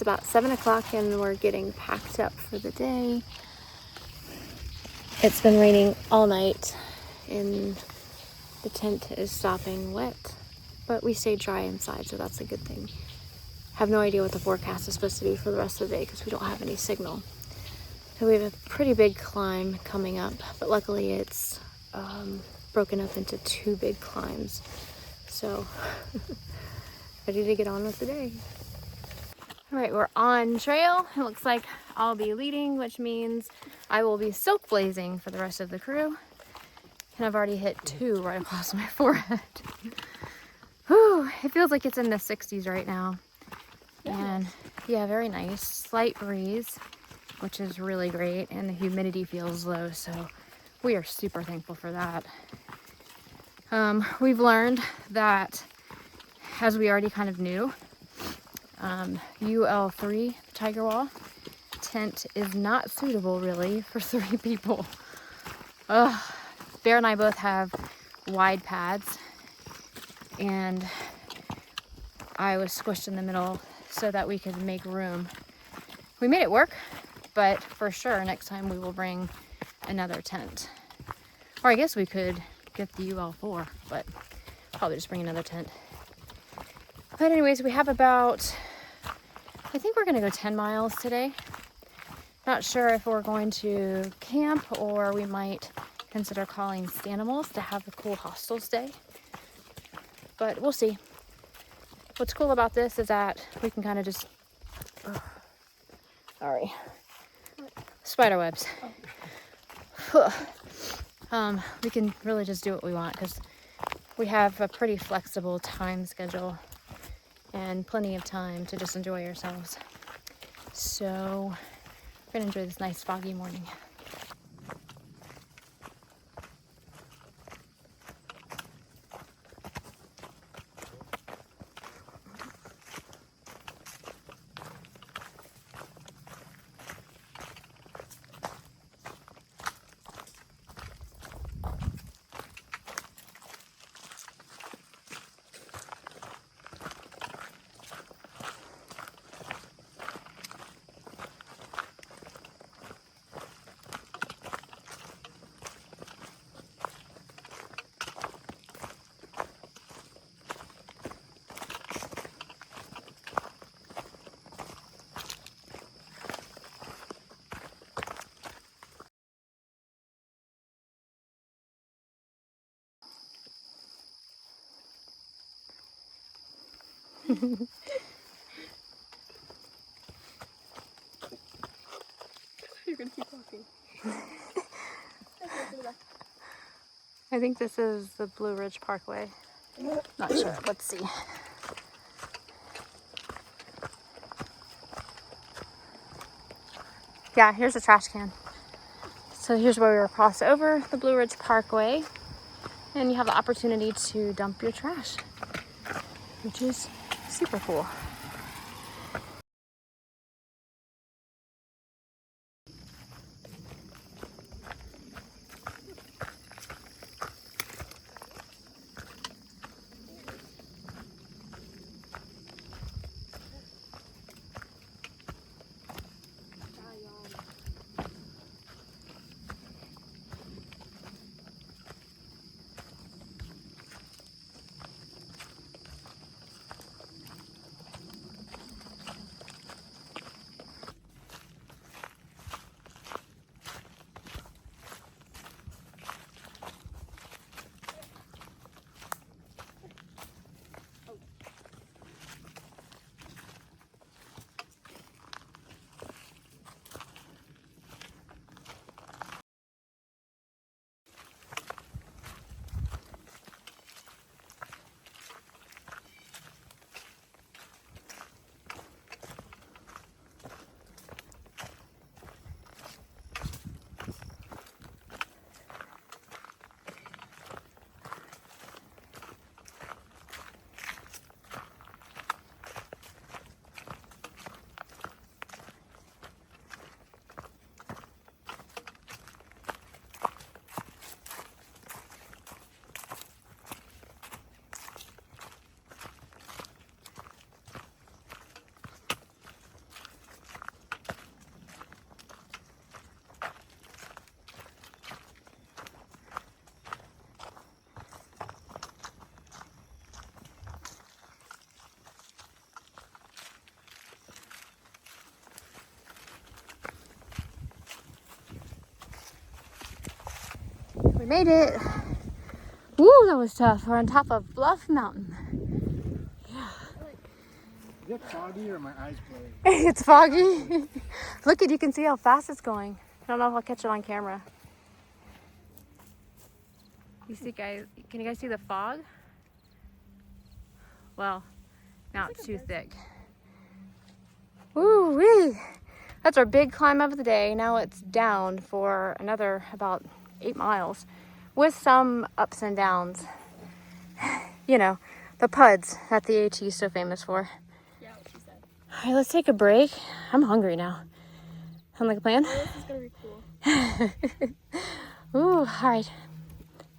It's about 7 o'clock and we're getting packed up for the day. It's been raining all night and the tent is stopping wet, but we stayed dry inside, so that's a good thing. Have no idea what the forecast is supposed to be for the rest of the day because we don't have any signal. So we have a pretty big climb coming up, but luckily it's broken up into 2 big climbs. So ready to get on with the day. All right, we're on trail. It looks like I'll be leading, which means I will be silk blazing for the rest of the crew. And I've already hit 2 right across my forehead. Whew, it feels like it's in the 60s right now. And yeah, very nice. Slight breeze, which is really great. And the humidity feels low, so we are super thankful for that. We've learned that, as we already kind of knew, UL3 Tiger Wall tent is not suitable really for 3 people. Bear and I both have wide pads, and I was squished in the middle so that we could make room. We made it work, but for sure next time we will bring another tent. Or I guess we could get the UL4, but probably just bring another tent. But anyways, we have about, I think we're gonna go 10 miles today. Not sure if we're going to camp or we might consider calling Stanimals to have a cool hostel stay. But we'll see. What's cool about this is that we can kind of just, sorry, spider webs. We can really just do what we want because we have a pretty flexible time schedule and plenty of time to just enjoy ourselves. So we're gonna enjoy this nice foggy morning. You're gonna keep walking. I think this is the Blue Ridge Parkway. Not sure. Let's see. Yeah, here's a trash can. So here's where we will cross over the Blue Ridge Parkway, and you have the opportunity to dump your trash, which is super cool. We made it. Woo, that was tough. We're on top of Bluff Mountain. Yeah. Is it foggy or my eyes blurry? It's foggy. Look you can see how fast it's going. I don't know if I'll catch it on camera. You see guys, can you guys see the fog? Well, now it's too thick. Woo wee! That's our big climb of the day. Now it's down for another about 8 miles with some ups and downs. You know, the PUDs that the AT is so famous for. Yeah, what she said. All right, let's take a break. I'm hungry now. Sound like a plan? Oh, this is gonna be cool. Ooh, all right.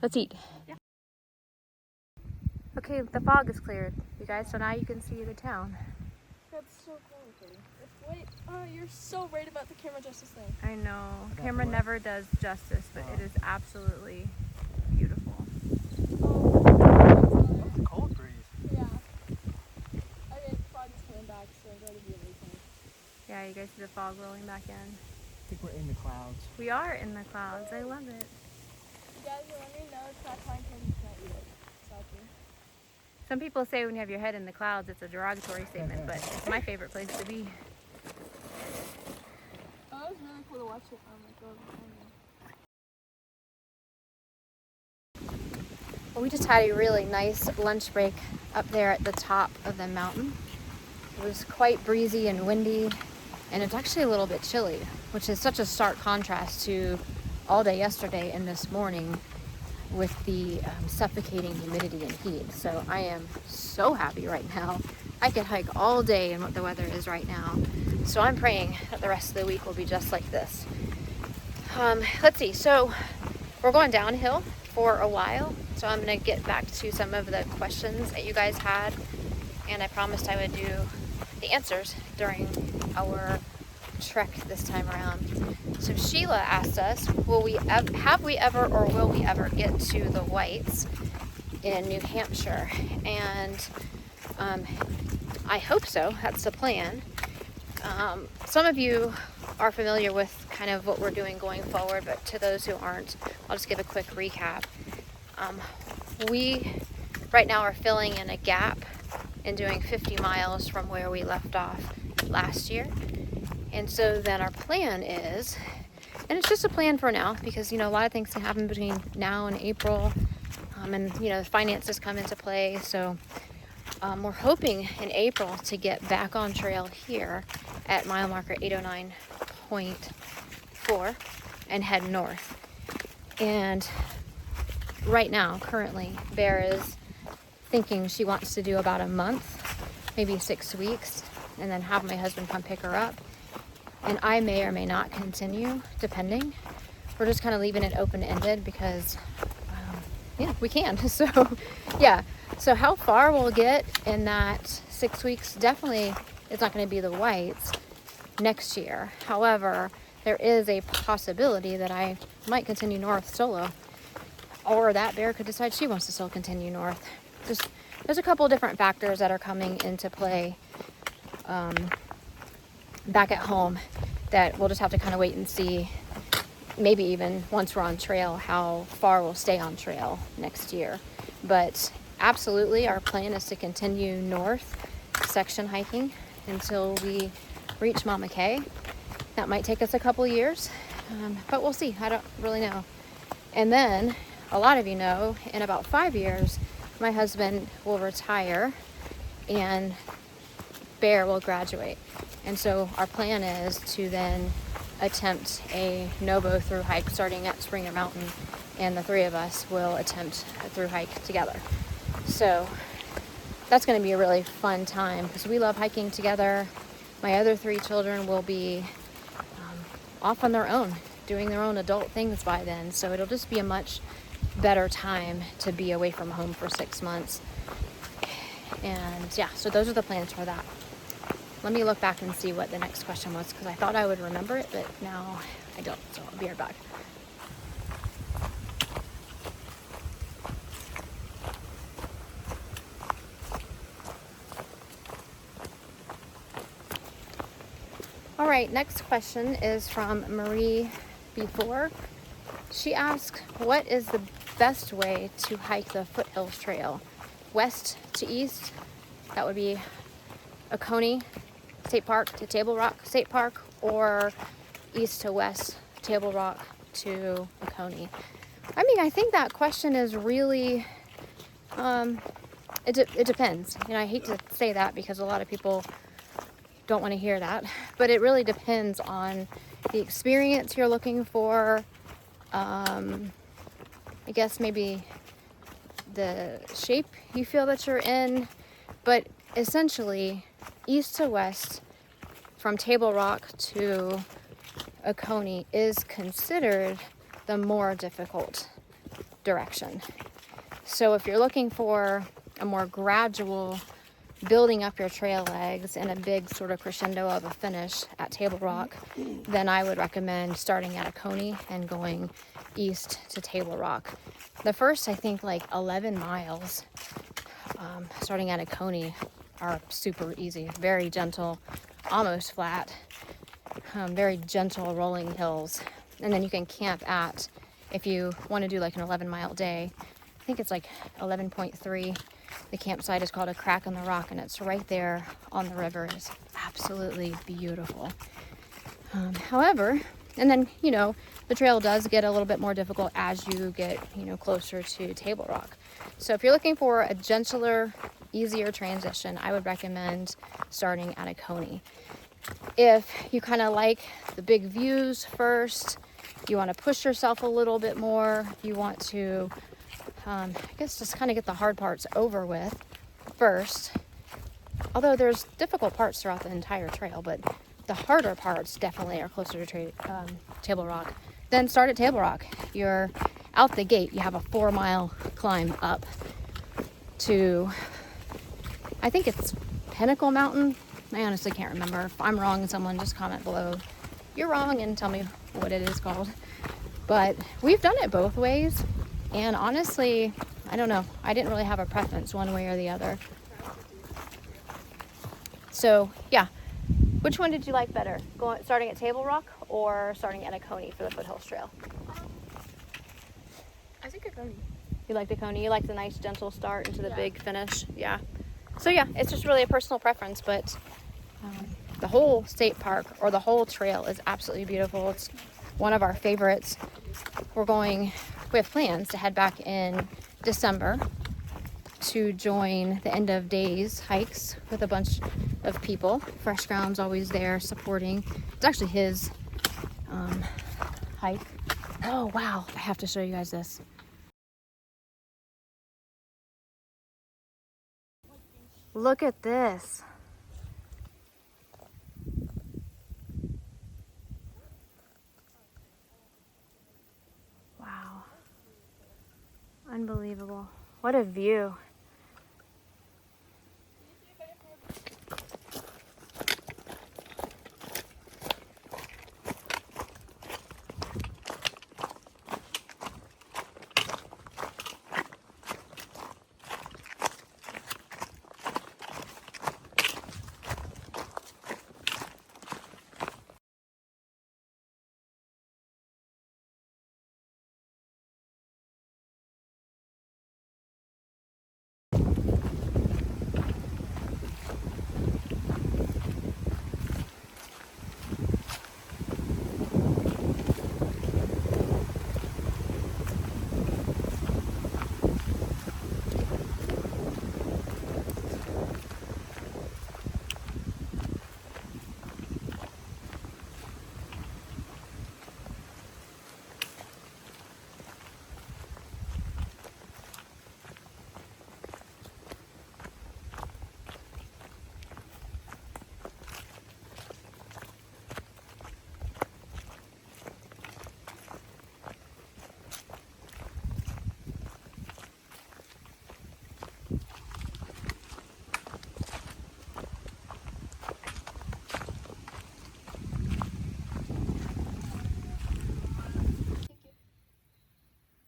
Let's eat. Yeah. Okay, the fog is cleared, you guys, so now you can see the town. That's so cool. Wait, you're so right about the camera justice thing. I know. Camera never does justice, but it is absolutely beautiful. That's a cold breeze. Yeah. Okay, the fog is coming back, so I'm going to be amazing. Yeah, you guys see the fog rolling back in. I think we're in the clouds. We are in the clouds. I love it. You guys are letting me know it's not time for me to eat it. Salty. Some people say when you have your head in the clouds, it's a derogatory statement, but it's my favorite place to be. Oh, it was really cool to watch it on like go. Well, we just had a really nice lunch break up there at the top of the mountain. It was quite breezy and windy, and it's actually a little bit chilly, which is such a stark contrast to all day yesterday and this morning with the suffocating humidity and heat. So I am so happy right now. I could hike all day in what the weather is right now. So I'm praying that the rest of the week will be just like this. Let's see, so we're going downhill for a while. So I'm gonna get back to some of the questions that you guys had. And I promised I would do the answers during our trek this time around. So Sheila asked us, have we ever or will we ever get to the Whites in New Hampshire? And I hope so. That's the plan. Some of you are familiar with kind of what we're doing going forward, but to those who aren't, I'll just give a quick recap. We right now are filling in a gap and doing 50 miles from where we left off last year. And so then our plan is, and it's just a plan for now because, you know, a lot of things can happen between now and April, and, you know, the finances come into play. So we're hoping in April to get back on trail here at mile marker 809.4 and head north. And right now, currently, Bear is thinking she wants to do about a month, maybe 6 weeks, and then have my husband come pick her up. And I may or may not continue, depending. We're just kind of leaving it open-ended because, yeah, we can. So, yeah. So how far we'll get in that 6 weeks, definitely it's not going to be the Whites next year. However, there is a possibility that I might continue north solo, or that Bear could decide she wants to still continue north. Just there's a couple different factors that are coming into play back at home that we'll just have to kind of wait and see. Maybe even once we're on trail, how far we'll stay on trail next year. But absolutely, our plan is to continue north section hiking until we reach Mama Kay. That might take us a couple years, but we'll see. I don't really know. And then, a lot of you know, in about 5 years, my husband will retire and Bear will graduate. And so our plan is to then attempt a Nobo through hike starting at Springer Mountain, and the three of us will attempt a through hike together. So that's going to be a really fun time because we love hiking together. My other 3 children will be off on their own, doing their own adult things by then. So it'll just be a much better time to be away from home for 6 months. And yeah, so those are the plans for that. Let me look back and see what the next question was because I thought I would remember it, but now I don't. So I'll be right back. All right, next question is from Marie before. She asked, what is the best way to hike the Foothills Trail? West to east, that would be Oconee State Park to Table Rock State Park, or east to west, Table Rock to Oconee. I mean, I think that question is really, it depends. You know, I hate to say that because a lot of people don't want to hear that, but it really depends on the experience you're looking for. I guess maybe the shape you feel that you're in, but essentially east to west from Table Rock to Oconee is considered the more difficult direction. So if you're looking for a more gradual building up your trail legs and a big sort of crescendo of a finish at Table Rock, then I would recommend starting at Oconee and going east to Table Rock. The first, I think, like 11 miles, starting at Oconee, are super easy, very gentle, almost flat, very gentle rolling hills. And then you can camp at, if you want to do like an 11-mile day, I think it's like 11.3. The campsite is called A Crack in the Rock, and it's right there on the river. It's absolutely beautiful. However, and then, you know, the trail does get a little bit more difficult as you get, you know, closer to Table Rock. So if you're looking for a gentler, easier transition, I would recommend starting at Oconee. If you kind of like the big views first, you want to push yourself a little bit more, you want to, I guess, just kind of get the hard parts over with first. Although there's difficult parts throughout the entire trail, but the harder parts definitely are closer to Table Rock. Then start at Table Rock. You're out the gate. You have a 4-mile climb up to, I think it's Pinnacle Mountain. I honestly can't remember. If I'm wrong, someone just comment below, you're wrong, and tell me what it is called. But we've done it both ways, and honestly, I don't know. I didn't really have a preference one way or the other. So yeah, which one did you like better? Starting at Table Rock or starting at Oconee for the Foothills Trail? I think Oconee. You liked Oconee? You liked the nice gentle start into the big finish? Yeah. So yeah, it's just really a personal preference, but the whole state park or the whole trail is absolutely beautiful. It's one of our favorites. We have plans to head back in December to join the end of days hikes with a bunch of people. Fresh Ground's always there supporting. It's actually his hike. Oh wow, I have to show you guys this. Look at this. Wow. Unbelievable. What a view.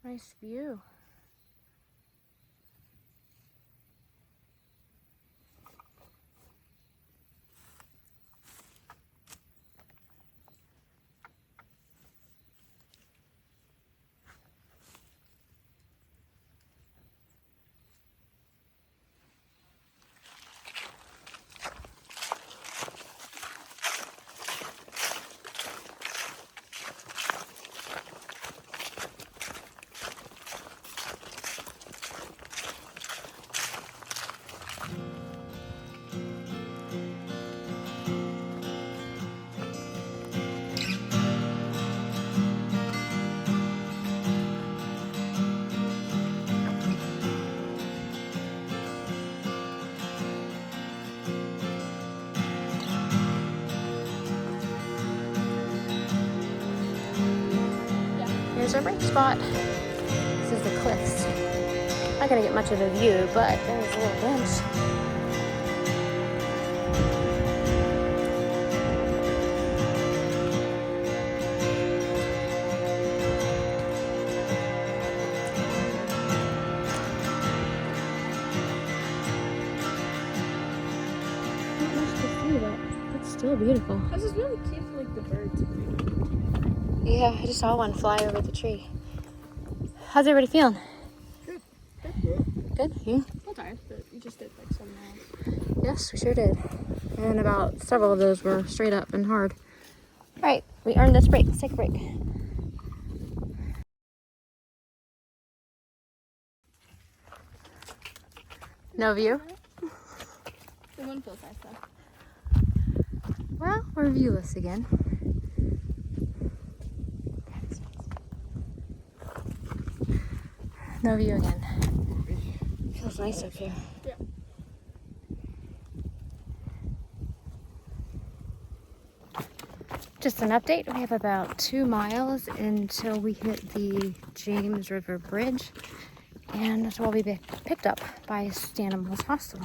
Nice view. Here's our break spot. This is the cliffs. Not gonna get much of a view, but there's a little bench. Not much to see, but it's still beautiful. This is really cute for like the birds. Yeah, I just saw one fly over the tree. How's everybody feeling? Good. Good? Yeah? A little tired, but we just did like 7 miles. Yes, we sure did. And about several of those were straight up and hard. All right, we earned this break. Let's take a break. No view? The one feels nice though. Well, we're viewless again. No view again. Feels nice up here. Yeah. Just an update. We have about 2 miles until we hit the James River Bridge. And that's where we'll be picked up by Stanimals hostel.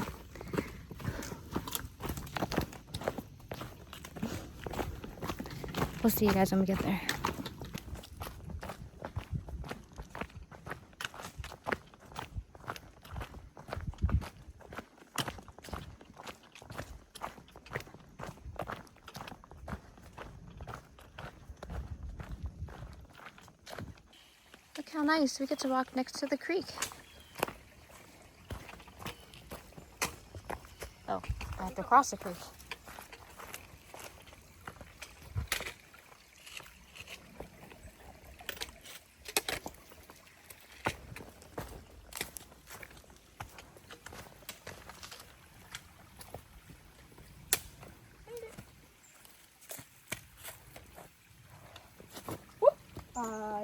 We'll see you guys when we get there. Look how nice. We get to walk next to the creek. Oh, I have to cross the creek.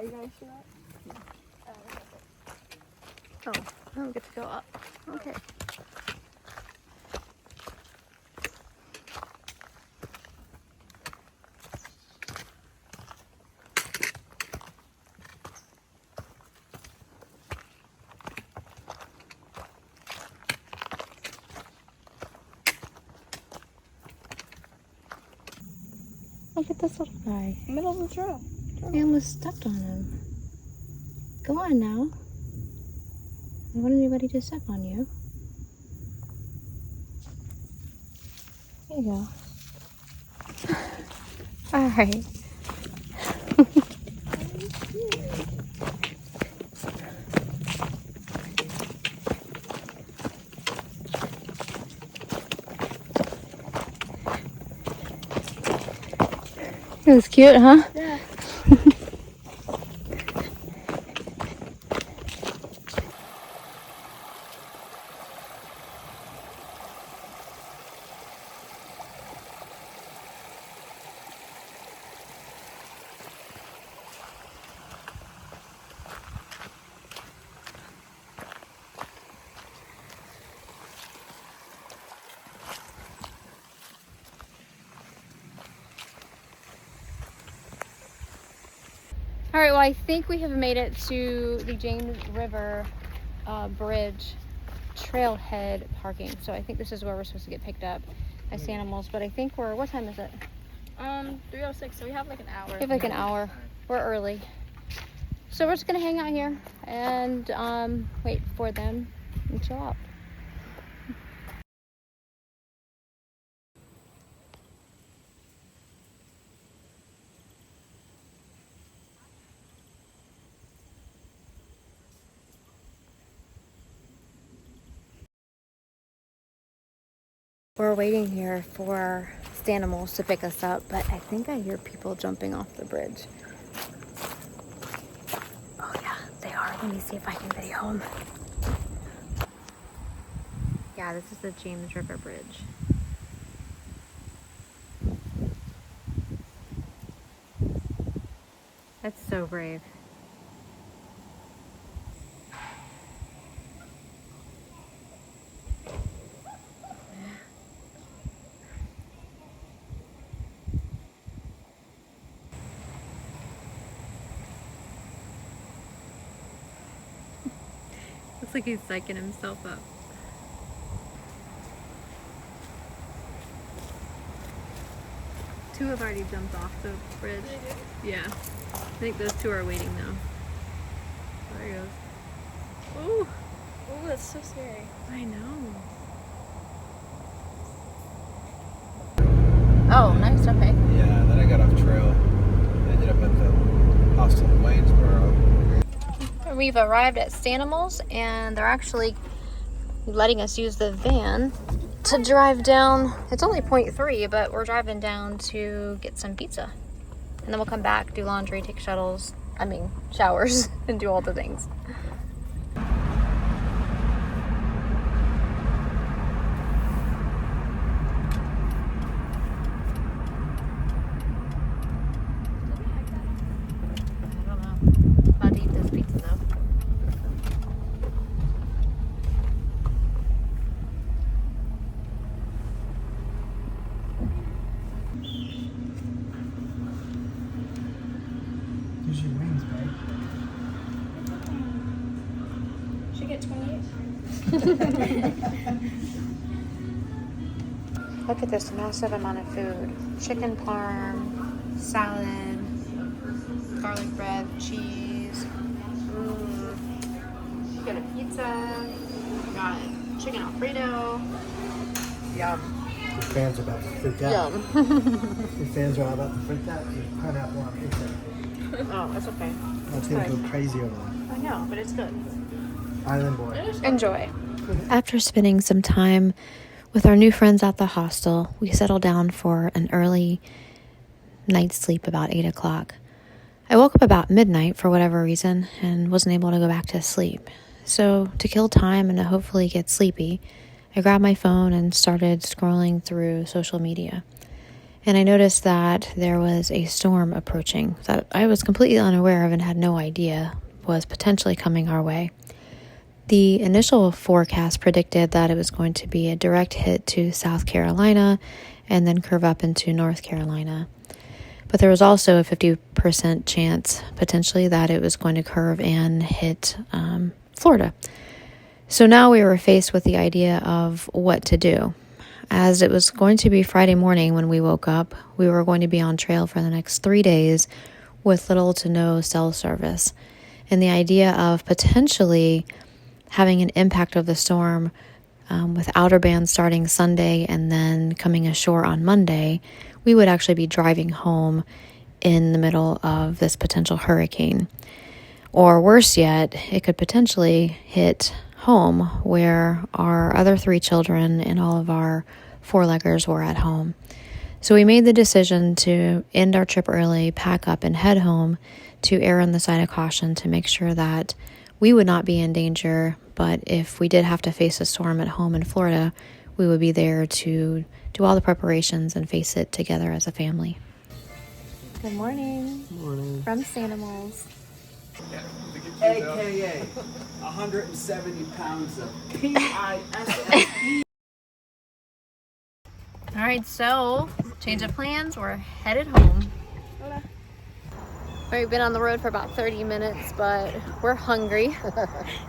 You guys see that? Oh, now we get to go up. Okay. Look at this little guy. Middle of the trail. I almost stepped on him. Go on now. I don't want anybody to step on you. There you go. All right. It was cute, huh? Yeah. All right, well, I think we have made it to the James River Bridge trailhead parking. So I think this is where we're supposed to get picked up by Stanimals, but I think what time is it? 3:06, so we have like an hour. We have like an hour. We're early. So we're just gonna hang out here and wait for them and chill out. We're waiting here for Stanimals to pick us up, but I think I hear people jumping off the bridge. Oh yeah, they are. Let me see if I can video them. Yeah, this is the James River Bridge. That's so brave. like he's psyching himself up. Two have already jumped off the bridge. Yeah. I think those two are waiting now. There he goes. Oh! Oh, that's so scary. I know. Oh, nice. Okay. Yeah, then I got off trail. Ended up at the hostel in Waynesboro. We've arrived at Stanimals, and they're actually letting us use the van to drive down. It's only 0.3, but we're driving down to get some pizza. And then we'll come back, do laundry, take showers, and do all the things. I don't know. About to eat this pizza though. Use your wings, babe. Should get 28. Look at this massive amount of food. Chicken parm, salad, garlic bread, cheese. We got a pizza. We got chicken Alfredo. Yum. Your fans are about to freak out. Yum. Your fans are about to freak out. There's pineapple on pizza. Oh, that's okay. That's gonna go crazy over there. I know, but it's good. Island boy. Enjoy. After spending some time with our new friends at the hostel, we settled down for an early night's sleep about 8 o'clock. I woke up about midnight for whatever reason and wasn't able to go back to sleep. So to kill time and to hopefully get sleepy, I grabbed my phone and started scrolling through social media. And I noticed that there was a storm approaching that I was completely unaware of and had no idea was potentially coming our way. The initial forecast predicted that it was going to be a direct hit to South Carolina and then curve up into North Carolina. But there was also a 50% chance potentially that it was going to curve and hit Florida. So now we were faced with the idea of what to do. As it was going to be Friday morning when we woke up, we were going to be on trail for the next 3 days with little to no cell service. And the idea of potentially having an impact of the storm with outer bands starting Sunday and then coming ashore on Monday, we would actually be driving home in the middle of this potential hurricane. Or worse yet, it could potentially hit home where our other 3 children and all of our 4-leggers were at home. So we made the decision to end our trip early, pack up, and head home to err on the side of caution to make sure that we would not be in danger, but if we did have to face a storm at home in Florida, we would be there to do all the preparations and face it together as a family. Good morning. Good morning. From Stanimals. AKA 170 pounds of PISSE. All right, so change of plans. We're headed home. Hola. We've been on the road for about 30 minutes, but we're hungry.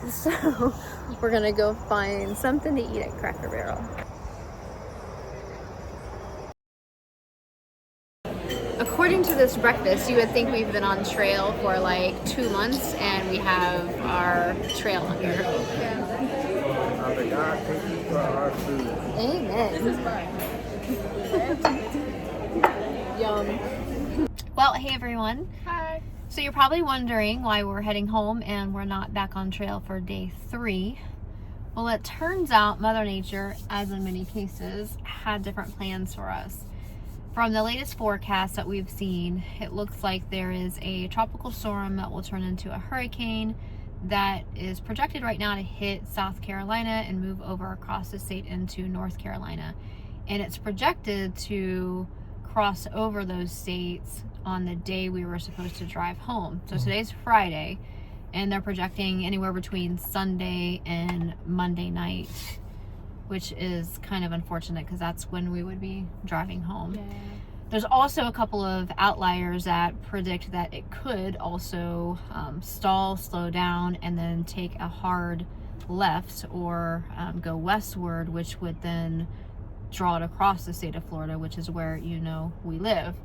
So we're gonna go find something to eat at Cracker Barrel. According to this breakfast, you would think we've been on trail for like 2 months and we have our trail hunger. Father God, thank you for our food. Amen. Yum. Well, hey everyone. Hi. So you're probably wondering why we're heading home and we're not back on trail for day 3. Well, it turns out Mother Nature, as in many cases, had different plans for us. From the latest forecast that we've seen, it looks like there is a tropical storm that will turn into a hurricane that is projected right now to hit South Carolina and move over across the state into North Carolina. And it's projected to cross over those states on the day we were supposed to drive home. So today's Friday, and they're projecting anywhere between Sunday and Monday night, which is kind of unfortunate because that's when we would be driving home. Yeah. There's also a couple of outliers that predict that it could also stall, slow down, and then take a hard left or go westward, which would then draw it across the state of Florida, which is where, you know, we live.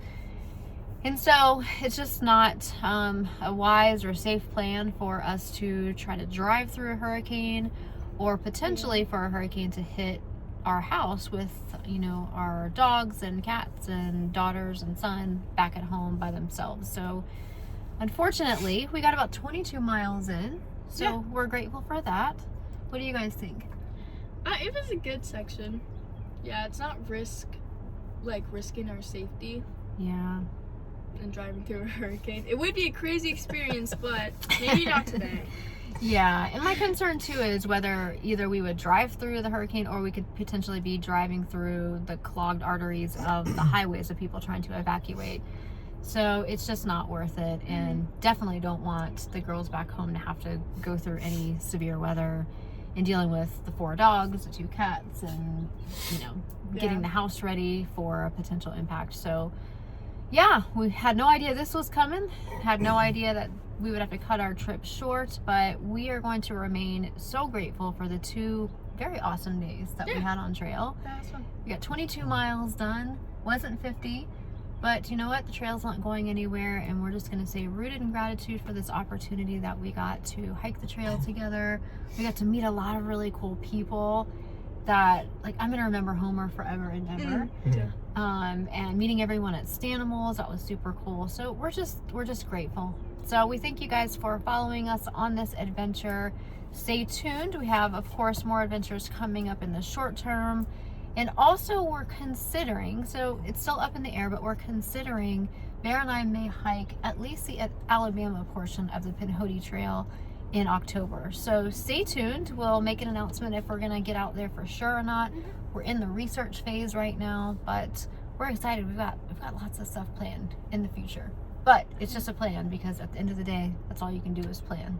And so it's just not a wise or safe plan for us to try to drive through a hurricane, or potentially for a hurricane to hit our house with, you know, our dogs and cats and daughters and son back at home by themselves. So unfortunately, we got about 22 miles in, so we're grateful for that. What do you guys think? It was a good section. Yeah, it's not risking our safety Yeah. and driving through a hurricane. It would be a crazy experience, but maybe not today. Yeah, and my concern too is whether either we would drive through the hurricane or we could potentially be driving through the clogged arteries of the highways of people trying to evacuate. So it's just not worth it, and definitely don't want the girls back home to have to go through any severe weather and dealing with the 4 dogs, the 2 cats, and, you know, getting the house ready for a potential impact. So yeah, we had no idea this was coming, had no idea that we would have to cut our trip short, but we are going to remain so grateful for the 2 very awesome days that we had on trail. That was fun. We got 22 miles done, wasn't 50, but you know what? The trail's not going anywhere, and we're just going to say rooted in gratitude for this opportunity that we got to hike the trail together. We got to meet a lot of really cool people that, like, I'm going to remember Homer forever and ever. And meeting everyone at Stanimals, that was super cool. So we're just grateful. So we thank you guys for following us on this adventure. Stay tuned. We have, of course, more adventures coming up in the short term. And also we're considering, so it's still up in the air, but we're considering Bear and I may hike at least the Alabama portion of the Pinhoti Trail in October. So stay tuned. We'll make an announcement if we're going to get out there for sure or not. We're in the research phase right now, but we're excited. We've got lots of stuff planned in the future. But it's just a plan, because at the end of the day, that's all you can do is plan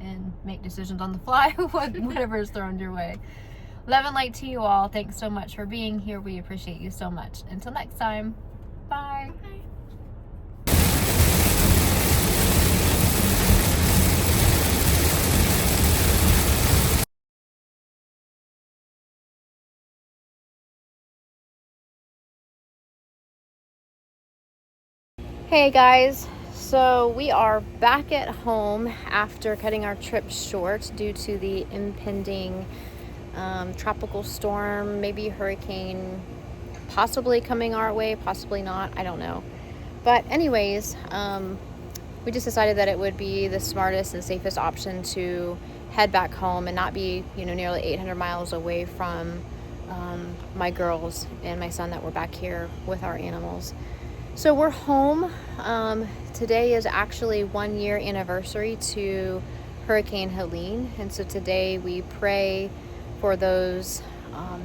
and make decisions on the fly, whatever is thrown your way. Love and light to you all. Thanks so much for being here. We appreciate you so much. Until next time, bye. Hey guys, so we are back at home after cutting our trip short due to the impending tropical storm, maybe hurricane, possibly coming our way, possibly not, I don't know. But anyways, we just decided that it would be the smartest and safest option to head back home and not be, you know, nearly 800 miles away from my girls and my son that were back here with our animals. So we're home. Today is actually 1 year anniversary to Hurricane Helene, and so today we pray for those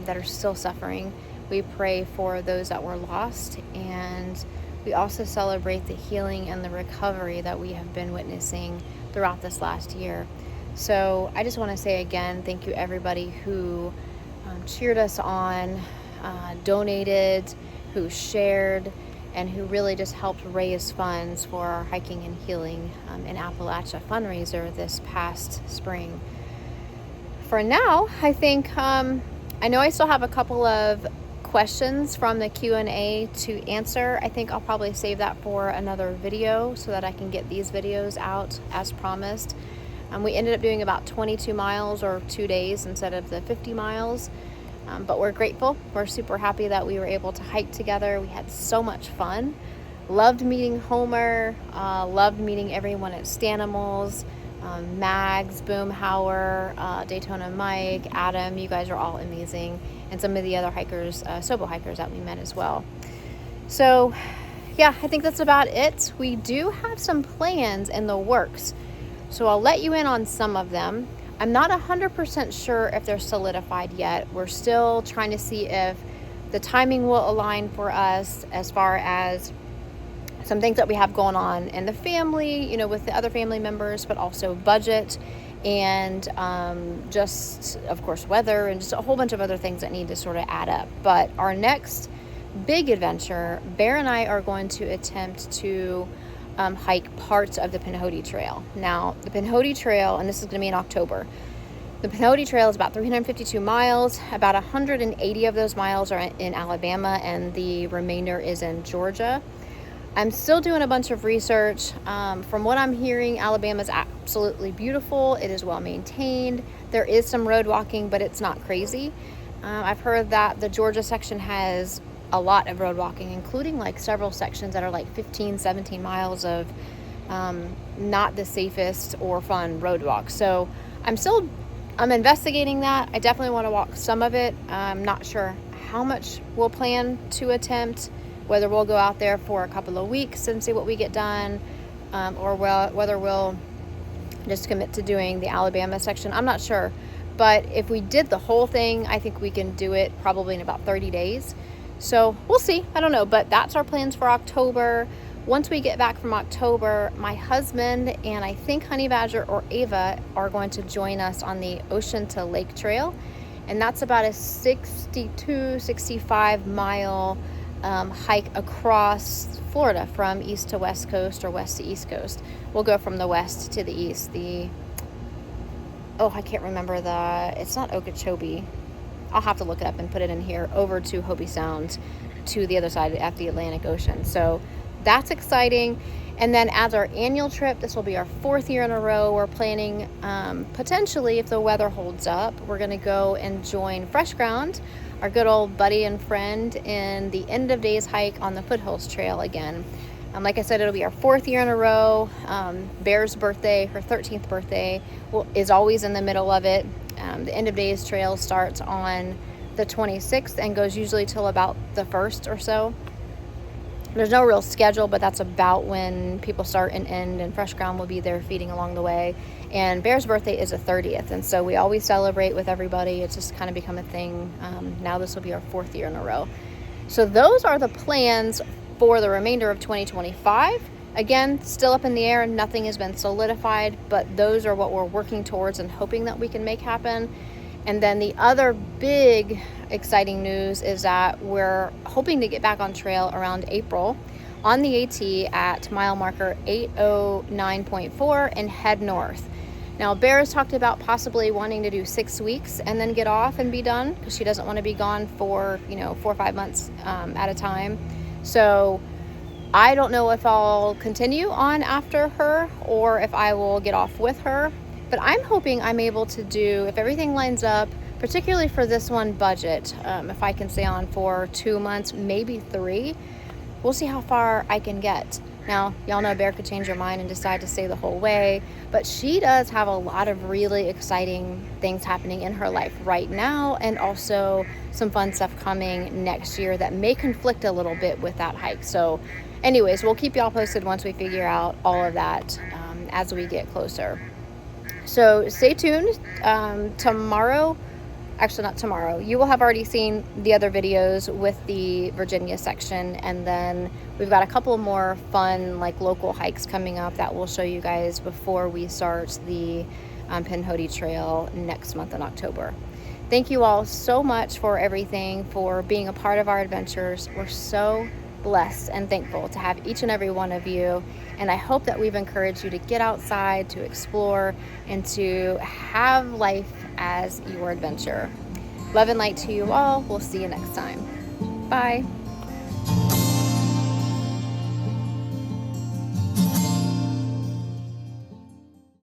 that are still suffering. We pray for those that were lost, and we also celebrate the healing and the recovery that we have been witnessing throughout this last year. So I just want to say again, thank you everybody who cheered us on, donated, who shared, and who really just helped raise funds for our Hiking and Healing in Appalachia fundraiser this past spring. For now, I think, I know I still have a couple of questions from the Q&A to answer. I think I'll probably save that for another video so that I can get these videos out as promised. We ended up doing about 22 miles or 2 days instead of the 50 miles. But we're grateful. We're super happy that we were able to hike together. We had so much fun. Loved meeting Homer. Loved meeting everyone at Stanimals, Mags, Boomhauer, Daytona Mike, Adam. You guys are all amazing. And some of the other hikers, Sobo hikers that we met as well. So yeah, I think that's about it. We do have some plans in the works, so I'll let you in on some of them. I'm not 100% sure if they're solidified yet. We're still trying to see if the timing will align for us as far as some things that we have going on in the family, you know, with the other family members, but also budget and just, of course, weather and just a whole bunch of other things that need to sort of add up. But our next big adventure, Bear and I are going to attempt to hike parts of the Pinhoti Trail. Now, the Pinhoti Trail, and this is going to be in October, the The Impending Trail is about 352 miles. About 180 of those miles are in Alabama, and the remainder is in Georgia. I'm still doing a bunch of research. From what I'm hearing, Alabama is absolutely beautiful. It is well maintained. There is some road walking, but it's not crazy. I've heard that the Georgia section has a lot of road walking, including like several sections that are like 15, 17 miles of not the safest or fun road walk. So I'm investigating that. I definitely want to walk some of it. I'm not sure how much we'll plan to attempt, whether we'll go out there for a couple of weeks and see what we get done, or whether we'll just commit to doing the Alabama section. I'm not sure. But if we did the whole thing, I think we can do it probably in about 30 days. So we'll see. I don't know. But that's our plans for October. Once we get back from October, my husband and I think Honey Badger or Ava are going to join us on the Ocean to Lake Trail. And that's about a 62, 65 mile hike across Florida from east to west coast or west to east coast. We'll go from the west to the east. I can't remember it's not Okeechobee. I'll have to look it up and put it in here, over to Hobie Sound to the other side at the Atlantic Ocean. So that's exciting. And then as our annual trip, this will be our 4th year in a row. We're planning, potentially, if the weather holds up, we're going to go and join Fresh Ground, our good old buddy and friend, in the end of days hike on the Foothills Trail again. Like I said, it'll be our 4th year in a row. Bear's birthday, her 13th birthday, is always in the middle of it. The end of days trail starts on the 26th and goes usually till about the 1st or so. There's no real schedule, but that's about when people start and end, and Fresh Ground will be there feeding along the way. And Bear's birthday is the 30th, and so we always celebrate with everybody. It's just kind of become a thing. Now this will be our 4th year in a row. So those are the plans for the remainder of 2025. Again, still up in the air. Nothing has been solidified, but those are what we're working towards and hoping that we can make happen. And then the other big exciting news is that we're hoping to get back on trail around April on the AT at mile marker 809.4 and head north. Now, Bear has talked about possibly wanting to do 6 weeks and then get off and be done, because she doesn't want to be gone for 4 or 5 months at a time. So I don't know if I'll continue on after her or if I will get off with her. But I'm hoping I'm able to do, if everything lines up, particularly for this one budget, if I can stay on for 2 months, maybe 3, we'll see how far I can get. Now, y'all know Bear could change her mind and decide to stay the whole way, but she does have a lot of really exciting things happening in her life right now, and also some fun stuff coming next year that may conflict a little bit with that hike. So anyways, we'll keep y'all posted once we figure out all of that as we get closer. So stay tuned. Tomorrow, actually not tomorrow, you will have already seen the other videos with the Virginia section, and then we've got a couple more fun like local hikes coming up that we'll show you guys before we start the Impending Trail next month in October. Thank you all so much for everything, for being a part of our adventures. We're so blessed and thankful to have each and every one of you, and I hope that we've encouraged you to get outside, to explore, and to have life as your adventure. Love and light to you all. We'll see you next time. Bye.